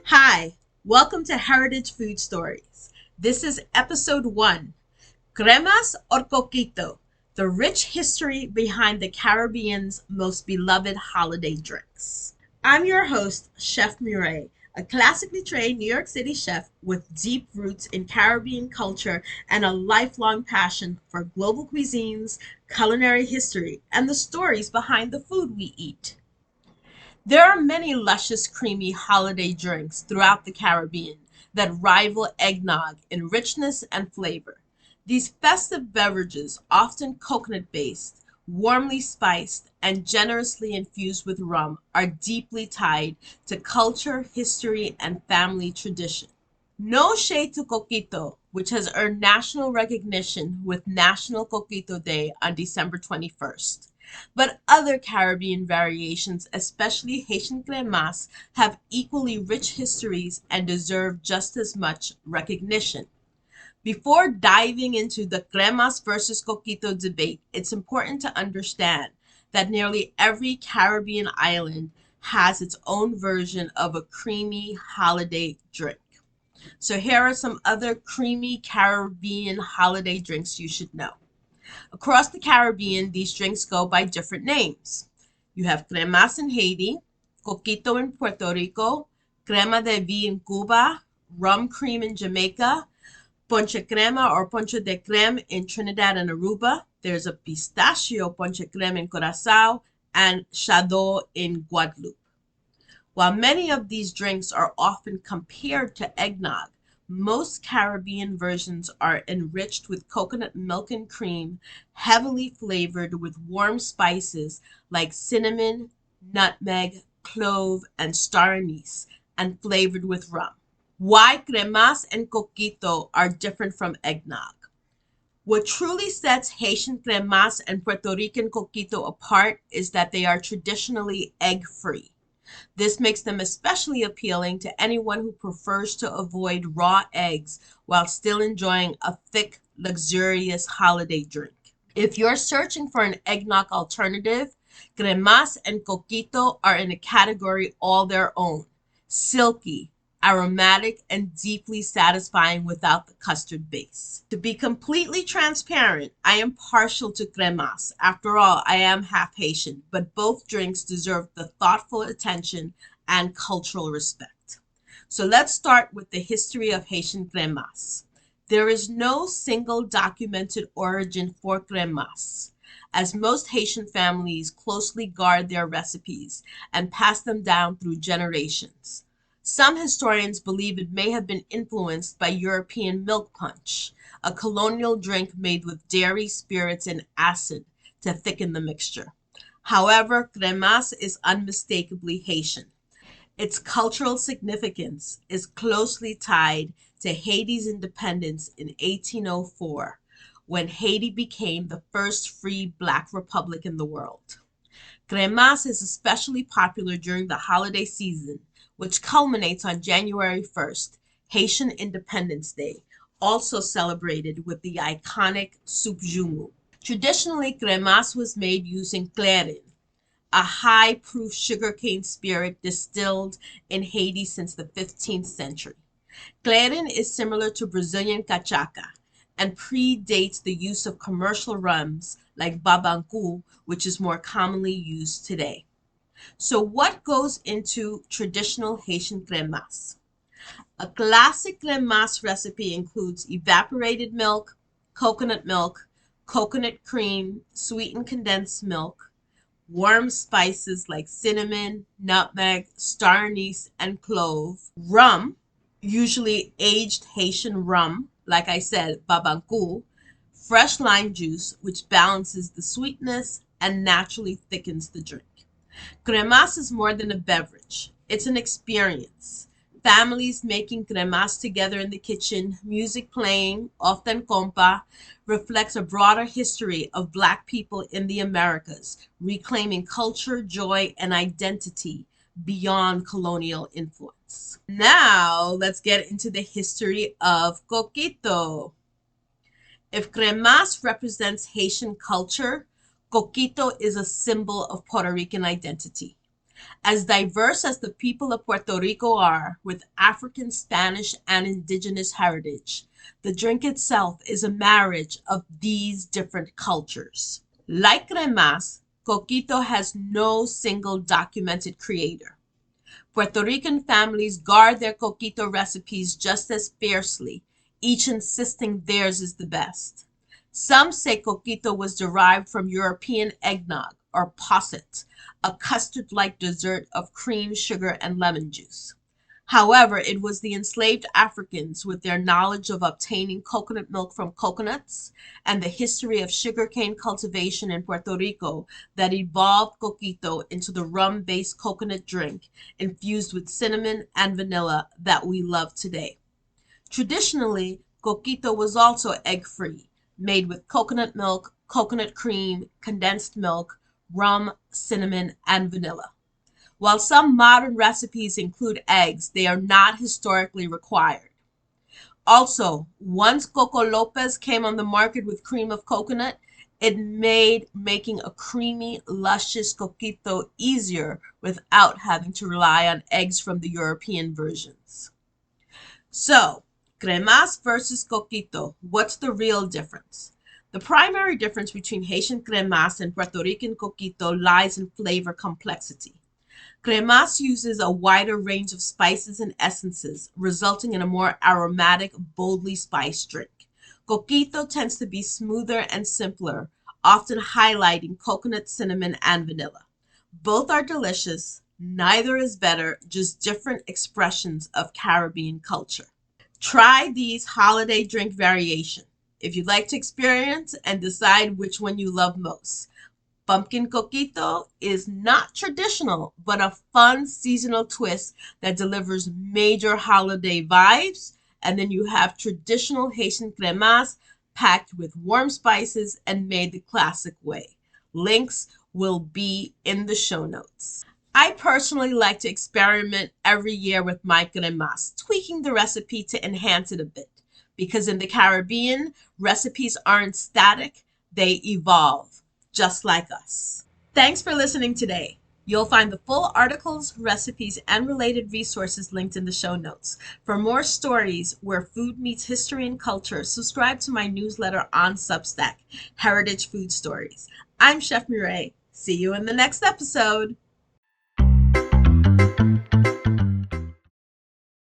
Hi, welcome to Heritage Food Stories. This is episode 1, Cremas or Coquito, the rich history behind the Caribbean's most beloved holiday drinks. I'm your host, Chef Mireille, a classically trained New York City chef with deep roots in Caribbean culture and a lifelong passion for global cuisines, culinary history, and the stories behind the food we eat. There are many luscious, creamy holiday drinks throughout the Caribbean that rival eggnog in richness and flavor. These festive beverages, often coconut based, warmly spiced, and generously infused with rum, are deeply tied to culture, history, and family tradition. No shade to Coquito, which has earned national recognition with National Coquito Day on December 21st. But other Caribbean variations, especially Haitian Cremas, have equally rich histories and deserve just as much recognition. Before diving into the Cremas versus Coquito debate, it's important to understand that nearly every Caribbean island has its own version of a creamy holiday drink. So here are some other creamy Caribbean holiday drinks you should know. Across the Caribbean, these drinks go by different names. You have cremas in Haiti, coquito in Puerto Rico, crema de vie in Cuba, rum cream in Jamaica, ponche crema or ponche de creme in Trinidad and Aruba. There's a pistachio ponche creme in Curaçao and chado in Guadeloupe. While many of these drinks are often compared to eggnog, most Caribbean versions are enriched with coconut milk and cream, heavily flavored with warm spices like cinnamon, nutmeg, clove, and star anise, and flavored with rum. Why cremas and coquito are different from eggnog. What truly sets Haitian cremas and Puerto Rican coquito apart is that they are traditionally egg-free. This makes them especially appealing to anyone who prefers to avoid raw eggs while still enjoying a thick, luxurious holiday drink. If you're searching for an eggnog alternative, cremas and coquito are in a category all their own. Silky, aromatic, and deeply satisfying without the custard base. To be completely transparent, I am partial to cremas. After all, I am half Haitian, but both drinks deserve the thoughtful attention and cultural respect. So let's start with the history of Haitian cremas. There is no single documented origin for cremas, as most Haitian families closely guard their recipes and pass them down through generations. Some historians believe it may have been influenced by European milk punch, a colonial drink made with dairy, spirits, and acid to thicken the mixture. However, cremas is unmistakably Haitian. Its cultural significance is closely tied to Haiti's independence in 1804, when Haiti became the first free black republic in the world. Cremas is especially popular during the holiday season, which culminates on January 1st, Haitian Independence Day, also celebrated with the iconic soup jumu. Traditionally, cremas was made using clarin, a high-proof sugarcane spirit distilled in Haiti since the 15th century. Clarin is similar to Brazilian cachaca and predates the use of commercial rums like babancu, which is more commonly used today. So what goes into traditional Haitian cremas? A classic cremas recipe includes evaporated milk, coconut cream, sweetened condensed milk, warm spices like cinnamon, nutmeg, star anise, and clove, rum, usually aged Haitian rum, like I said, babancu, fresh lime juice, which balances the sweetness and naturally thickens the drink. Cremas is more than a beverage. It's an experience. Families making cremas together in the kitchen, music playing, often compa, reflects a broader history of Black people in the Americas, reclaiming culture, joy, and identity beyond colonial influence. Now, let's get into the history of Coquito. If cremas represents Haitian culture, Coquito is a symbol of Puerto Rican identity. As diverse as the people of Puerto Rico are, with African, Spanish, and indigenous heritage, the drink itself is a marriage of these different cultures. Like Cremas, Coquito has no single documented creator. Puerto Rican families guard their coquito recipes just as fiercely, each insisting theirs is the best. Some say coquito was derived from European eggnog or posset, a custard-like dessert of cream, sugar, and lemon juice. However, it was the enslaved Africans, with their knowledge of obtaining coconut milk from coconuts and the history of sugarcane cultivation in Puerto Rico, that evolved coquito into the rum-based coconut drink infused with cinnamon and vanilla that we love today. Traditionally, coquito was also egg-free, made with coconut milk, coconut cream, condensed milk, rum, cinnamon, and vanilla. While some modern recipes include eggs, they are not historically required. Also, once Coco Lopez came on the market with cream of coconut, it made making a creamy, luscious coquito easier without having to rely on eggs from the European versions. So, cremas versus coquito, what's the real difference? The primary difference between Haitian cremas and Puerto Rican coquito lies in flavor complexity. Cremas uses a wider range of spices and essences, resulting in a more aromatic, boldly spiced drink. Coquito tends to be smoother and simpler, often highlighting coconut, cinnamon, and vanilla. Both are delicious, neither is better, just different expressions of Caribbean culture. Try these holiday drink variations if you'd like to experience and decide which one you love most. Pumpkin coquito is not traditional, but a fun seasonal twist that delivers major holiday vibes. And then you have traditional Haitian cremas packed with warm spices and made the classic way. Links will be in the show notes. I personally like to experiment every year with my cremas, tweaking the recipe to enhance it a bit. Because in the Caribbean, recipes aren't static, they evolve, just like us. Thanks for listening today. You'll find the full articles, recipes, and related resources linked in the show notes. For more stories where food meets history and culture, subscribe to my newsletter on Substack, Heritage Food Stories. I'm Chef Mireille. See you in the next episode.